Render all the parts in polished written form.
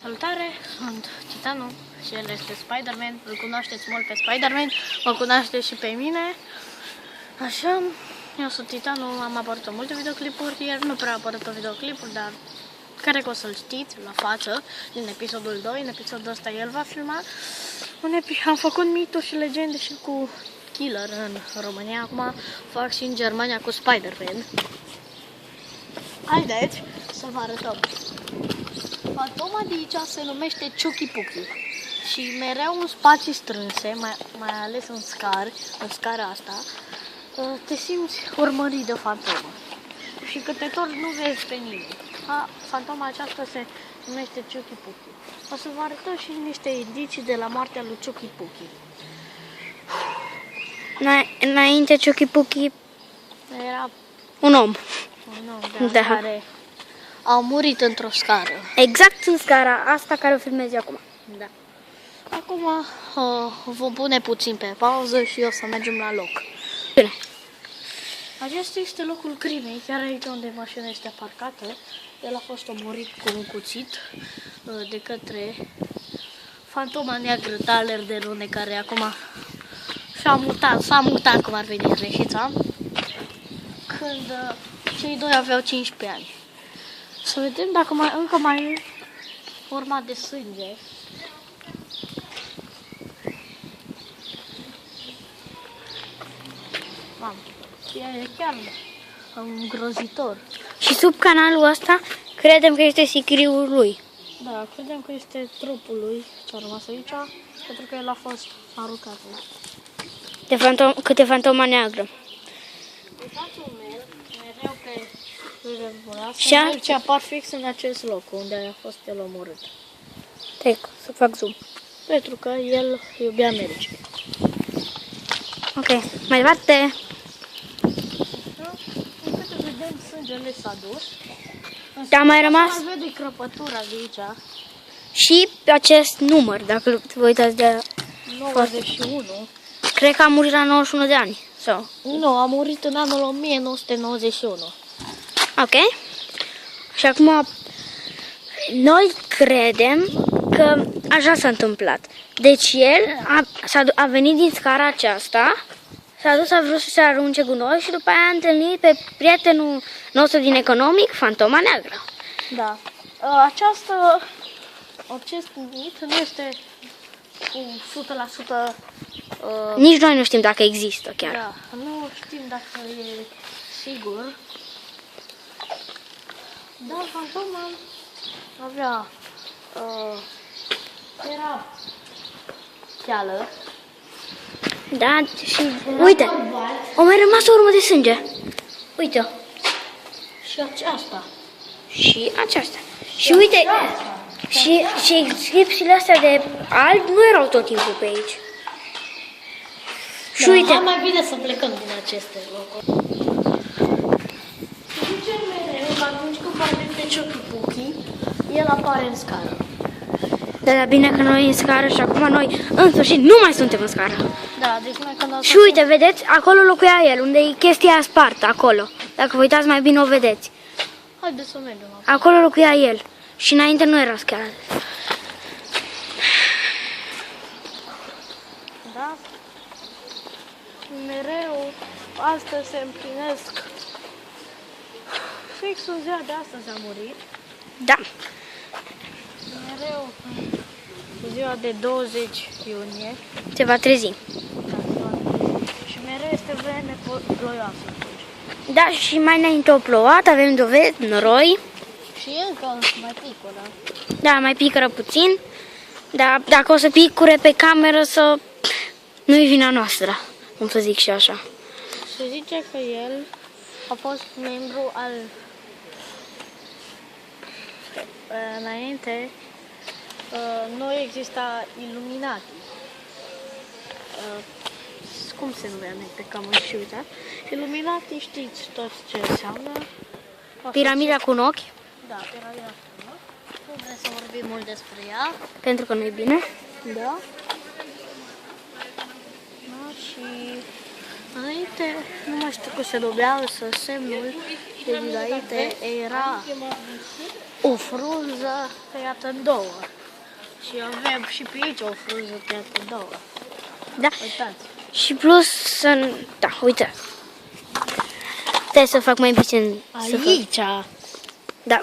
Salutare, sunt Titanu și el este Spider-Man. Îl cunoașteți mult pe Spider-Man, mă cunoașteți și pe mine. Așa, eu sunt Titanu, am apărut în multe videoclipuri, iar nu prea apărut în videoclipuri, dar care că o să-l știți la față din episodul 2. În episodul ăsta el va filma. Am făcut mituri și legende și cu Killer în România, acum fac și în Germania cu Spider-Man. Haideți să vă arătăm. Fantoma de aici se numește Chucky Pucky și mereu în spații strânse, mai ales în scara asta, te simți urmărit de fantomă și câteodată nu vezi pe nimeni. Fantoma aceasta se numește Chucky Pucky. O să vă arătăm și niște indicii de la moartea lui Chucky Pucky. Înainte Chucky Pucky Era un om. Da. Care au murit într-o scară. Exact în scara asta care o filmezi acum. Da. Acum vom pune puțin pe pauză și o să mergem la loc. Bine. Acesta este locul crimei, chiar aici unde mașina este parcată. El a fost omorât cu un cuțit de către fantoma neagră Taler de Rune, care acum s-a mutat cum ar veni în Reșița, când cei doi aveau 15 ani. Să vedem dacă încă mai e urma de sânge. Mamă, e chiar îngrozitor. Și sub canalul ăsta credem că este sicriul lui. Da, credem că este trupul lui ce a rămas aici, pentru că el a fost aruncat. Câte fantoma neagră. Uitați-l mereu pe Și ce apar fix în acest loc unde a fost el omorât. Trec, să fac zoom. Pentru că el iubea merge. Ok, mai departe. Câte vedem, sângele s-a dus. Da, mai rămas Mai vede crăpătura de aici. și acest număr, dacă vă uitați de... 91. Cred că a murit la 91 de ani. Sau? Nu, a murit în anul 1991. Ok. Și acum noi credem că așa s-a întâmplat. Deci el a venit din scara aceasta, s-a dus, a vrut să se arunce gunoi și după aia a întâlnit pe prietenul nostru din economic, fantoma neagră. Da. Acest mit nu este cu 100%... Nici noi nu știm dacă există chiar. Da, nu știm dacă e sigur. Dar fantoma avea... era cheală. Da, și uite, o mai rămas o urmă de sânge. Uite. Și aceasta. Și aceasta. Și uite, și inscripțiile astea de alb nu erau tot timpul pe aici. Și uite. Mai bine să plecăm din aceste locuri. Zicem mereu că atunci când vorbim de Chucky Pucky, el apare în scară. Da, bine că noi în scară și acum noi în sfârșit nu mai suntem în scară. Da, deci noi când Și uite, vedeți, acolo locuia el, unde e chestia spartă, acolo. Dacă vă uitați mai bine o vedeți. Haideți să mergem acolo. Acolo locuia el și înainte nu era scară. Da? Mereu astăzi se împlinesc. Fix în ziua de astăzi a murit. Da. Mereu în ziua de 20 iunie. Se va trezi. Și mereu este vreme ploioasă. Da, și mai înainte o plouat, avem dovezi, noroi. Și încă mai pică, da? Da, mai picără puțin. Dar dacă o să picure pe cameră, nu-i vina noastră, cum să zic și așa. Se zice că el a fost membru al... Înainte nu exista Illuminati. Cum se numea pe că am și uitat. Illuminati știți toți ce înseamnă. Piramida cu un ochi, Da, piramida cu un ochi. Nu vreau să vorbim mult despre ea. pentru că nu-i bine. Da. Da, și înainte, nu mai știu cum se numea, însă semnul de dinainte era o frunză tăiată în două. Și avem și pe aici o frunză tăiată în două. Da. Uitați. Și plus să... Da, uite. Trebuie să fac mai puțin. Să fac. Aici. Da.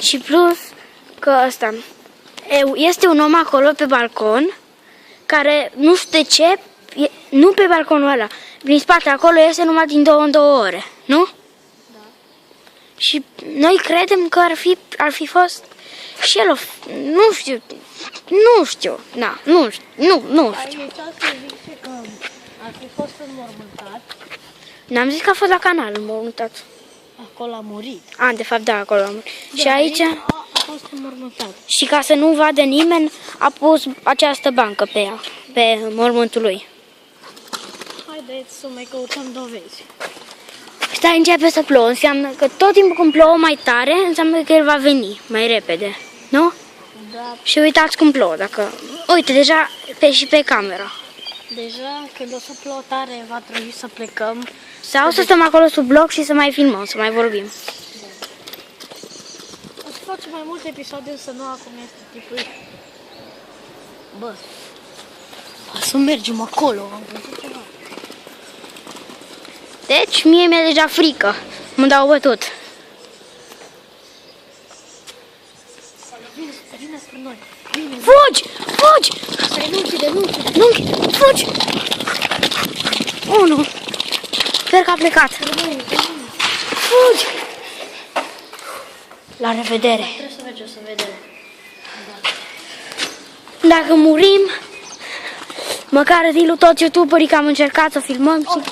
Și plus că ăsta. Este un om acolo pe balcon care nu știu de ce, nu pe balconul ăla, prin spate acolo este numai din 2 în 2 ore, nu? Da. Și noi credem că ar fi fost și el, nu știu, da, nu știu. Aici se zice că ar fi fost înmormântat. N-am zis că a fost la canal înmormântat. Acolo a murit. De fapt, da, acolo am murit. Da, Și aici, a fost înmormântat. și ca să nu vadă nimeni, a pus această bancă pe ea, pe mormântul lui. Haideți să mai căutăm dovezi. Stai, începe să plouă, înseamnă că tot timpul când plouă mai tare, înseamnă că el va veni mai repede, nu? Da, Și uitați cum plouă, dacă... Uite, deja și pe camera. deja când o să plouă tare va trebui să plecăm. Sau să stăm acolo sub bloc și să mai filmăm, să mai vorbim. O să facem mai multe episoade, însă nu acum este tipul. Bă, să mergem acolo, am văzut ceva. Deci, mie mi-e deja frică. Mă dau bătut. Vine spre noi. Vine, Fugi! Fugi! stai, nu închide, nu închide. Nu, fugi! 1. Sper că a plecat. Fugi! La revedere. Trebuie să mergem să vedem. Dacă murim, măcar zilu toți youtuberii că am încercat să filmăm și...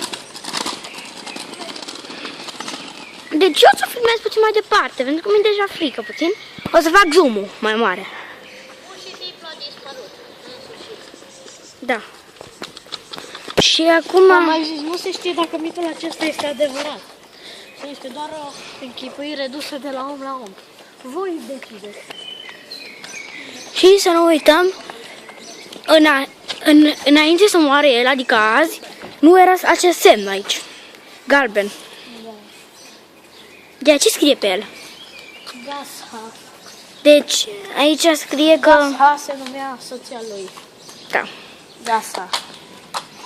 Deci eu o să filmez puțin mai departe, pentru că mi-e deja frică puțin. O să fac zoom-ul mai mare. Pur și simplu a dispărut. Da. Și acum... Am mai zis, nu se știe dacă mitul acesta este adevărat. Este doar o închipuire dusă de la om la om. Voi decideți. Și să nu uităm, înainte să moare el, adică azi, nu era acest semn aici. Galben. Da. De ce scrie pe el? Gasha. Deci, aici scrie că... Gasha se numea soția lui. Da. Gasha.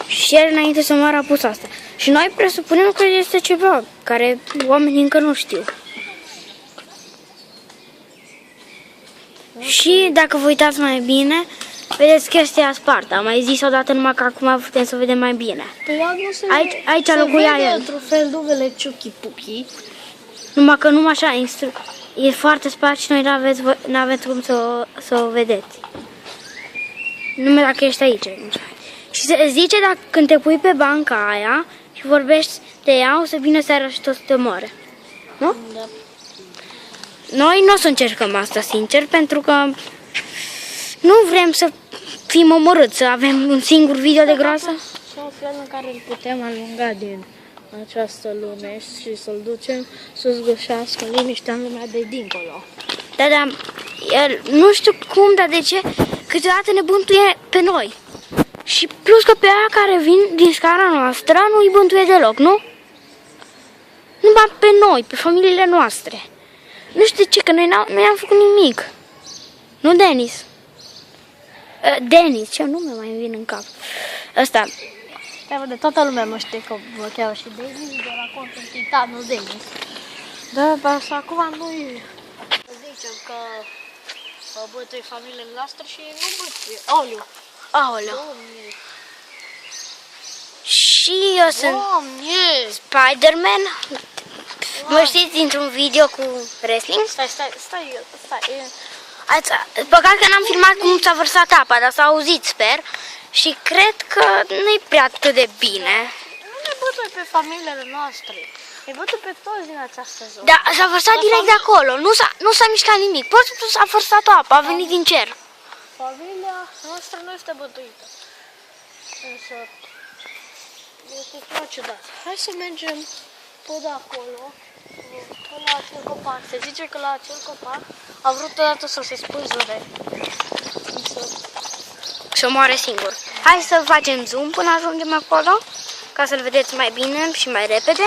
Și el înainte să moară a pus asta. Și noi presupunem că este ceva care oamenii încă nu știu. Și dacă vă uitați mai bine, vedeți chestia spartă. Am mai zis odată, numai că acum putem să vedem mai bine. Pe ea nu se Aici se locuia vede el. într-un fel numele Ciuchi Puchi. Numai că numai așa, e foarte spart și noi n-aveți cum să o vedeți. Numai dacă ești aici. Și se zice dacă când te pui pe banca aia și vorbești de ea, o să vină seara și tot să te moare. Nu? Da. Noi nu o să încercăm asta, sincer, pentru că nu vrem să fim omorâți, să avem un singur video de groasă. Și un fel în care îl putem alunga din această lume și să-l ducem să-ți găsească liniștea în lumea de dincolo. Da, da, el, nu știu cum, dar de ce, câteodată ne bântuie pe noi. Și plus că pe aia care vin din scara noastră nu îi bântuie deloc, nu? Numai pe noi, pe familiile noastre. Nu știu de ce, că noi n-am făcut nimic. Nu, Denis? Denis, ce nume mai îmi vin în cap? Ăsta. Da, de toată lumea nu știe că mă cheamă și Denis, de la contul Titanul Denis. Da, dar acum noi zicem că bătui familiile noastre și nu bătui. Aoleu! Aoleu. Doamne! Și eu sunt Doamne! Spider-Man. Mă știți dintr-un video cu wrestling? Stai. Păcat că n-am filmat cum s-a vărsat apa, dar s-a auzit, sper. Și cred că nu-i prea atât de bine. Nu ne bătui pe familiile noastre. Ne bătui pe toți din această zonă. Da, s-a vărsat direct de acolo, nu s-a mișcat nimic. Pur și simplu s-a vărsat apa, a venit din cer. Familia noastră nu este bătuită. Însă este ceva ciudat. Hai să mergem tot de acolo, până la acel copac. Se zice că la acel copac a vrut odată să se spânzure. Să moare singur. Hai să facem zoom până ajungem acolo, ca să-l vedeți mai bine și mai repede.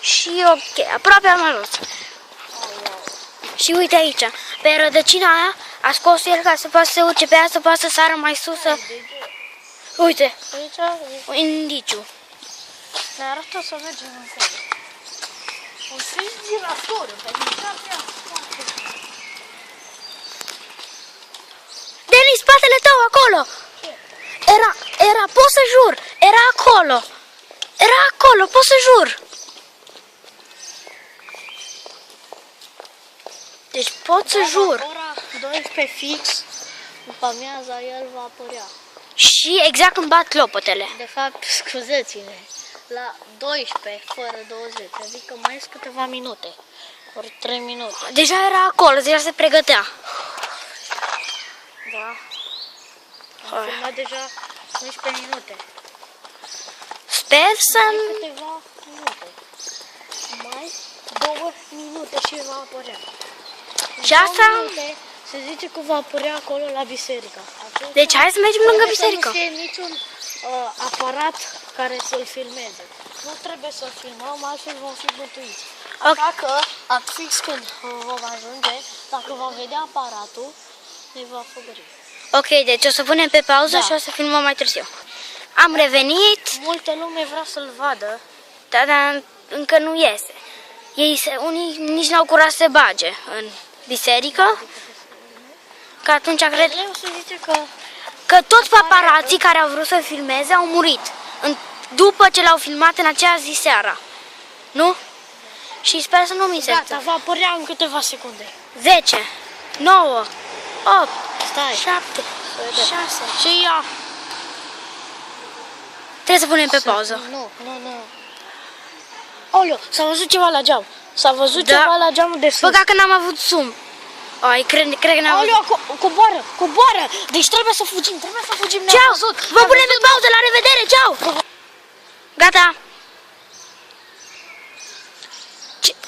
Și ok, aproape am ajuns. Și uite aici, pe rădăcina aia a scos el ca să poată să se urce pe ea, să poată să sară mai sus. Uite, Aici un indiciu. ne arată să mergem încolo. Un sens giratoriu, pe care Denis, spatele tău acolo! Era, pot să jur, era acolo. Era acolo, pot să jur. Deci pot să jur. Ora 12 fix, după amiaza el va apărea. Și exact când bat clopotele. De fapt, scuzați-ne, la 12 fără 20, adică mai sunt câteva minute. Ori 3 minute. Deja era acolo, deja se pregătea. Da. Am filmat deja 11 minute. Sper să... Mai câteva minute. Mai 2 minute și va apărea. Și asta... Se zice că va apărea acolo la biserică. Deci hai să mergem lângă biserică. Nu fie niciun aparat care să-l filmeze. Nu trebuie să filmăm, altfel vom fi bătuiți. Așa că, fix când vom ajunge, dacă vom vedea aparatul, ne va făgări. Ok, deci o să punem pe pauză și o să filmăm mai târziu. Am revenit, Multă lume vrea să-l vadă. dar încă nu iese. Unii nici n-au curaj să se bage în biserică, că atunci cred Eu se zice că toți paparații care au vrut să filmeze au murit după ce l-au filmat în aceea zi seara. Nu? Și sper să nu mi se gata, va apărea în câteva secunde. 10, 9, 8, Stai. 7, 6. Și ia. Trebuie să punem pe pauză. Nu. Oleo, s-a văzut ceva la geam. S-a văzut Da. ceva la geamul de sus. Păcat că n-am avut zoom. Ai, cred că n-am văzut. Oleo, coboară. Deci trebuie să fugim, ne-am Ceau! văzut. Vă punem pe pauză, la revedere, ceau! Gata!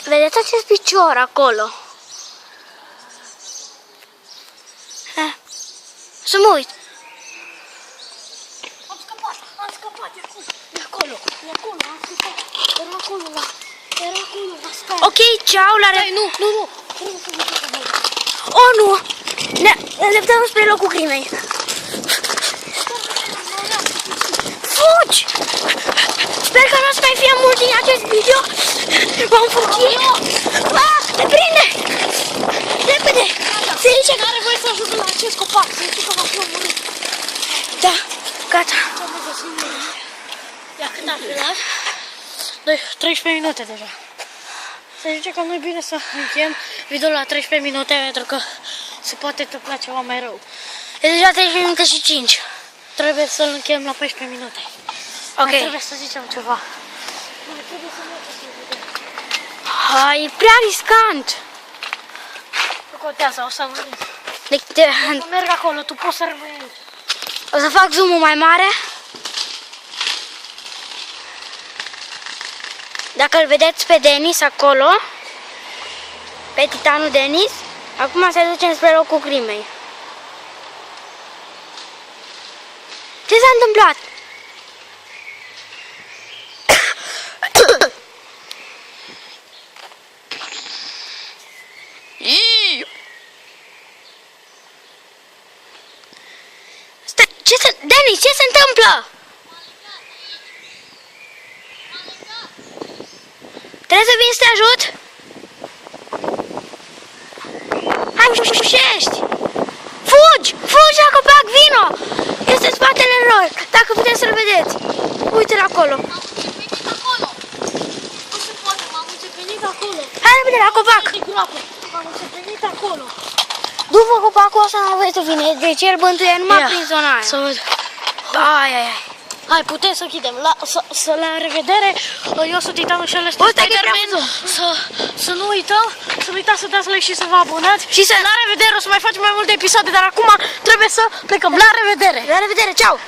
Vedeți acest picior acolo? Să mă uit. Am scăpat, e acolo, am scăpat. Era acolo la scară. Ok, ceau, la revedere. Nu, trebuie să ne ducem aici. Oh, nu! Ne îndreptăm spre locul crimei. Fugi! Sper că nu o să mai fie mult din acest video. Vom fugi. Te prinde! Repede! Se zice că... N-are voie să ajungă la acest copac, se zice că va fi omorât. Da, gata. Ia, cât am filmat? 13 minute deja. Se zice că nu e bine să încheiem videoul la 13 minute pentru că se poate întâmpla ceva mai rău. E deja 13 minute și 5. Trebuie să-l încheiem la 14 minute. Ok. Mai trebuie să zicem ceva. Mai trebuie să mergem să vedem. Hai, e prea riscant. Nu contează, o să vedem. Deci, Nu merg acolo, tu poți să rămâi aici. o să fac zoom-ul mai mare. Dacă îl vedeți pe Denis acolo, pe titanul Denis, acum se ducem spre locul crimei. Ce s-a întâmplat? Denis, ce se întâmplă? Trebuie să vin să te ajut? Hai, fușești! Fugi la copac, vino! Este în spatele lor, dacă puteți să-l vedeți. Uite-l acolo. Nu se poate, m-am înțepenit acolo. Hai repede la copac. M-am înțepenit acolo. După copacul ăsta n-am voie să vine, deci el bântuie numai Ia, prin zona aia. Să văd. Ai. Hai, putem să închidem. La revedere. Eu sunt Titanul și ăla este Uite că Spider-Man. Să nu uităm, să nu uitați să dați like și să vă abonați. Și să... La revedere, o să mai facem mai multe episoade, dar acum trebuie să plecăm. La revedere! La revedere, ceau!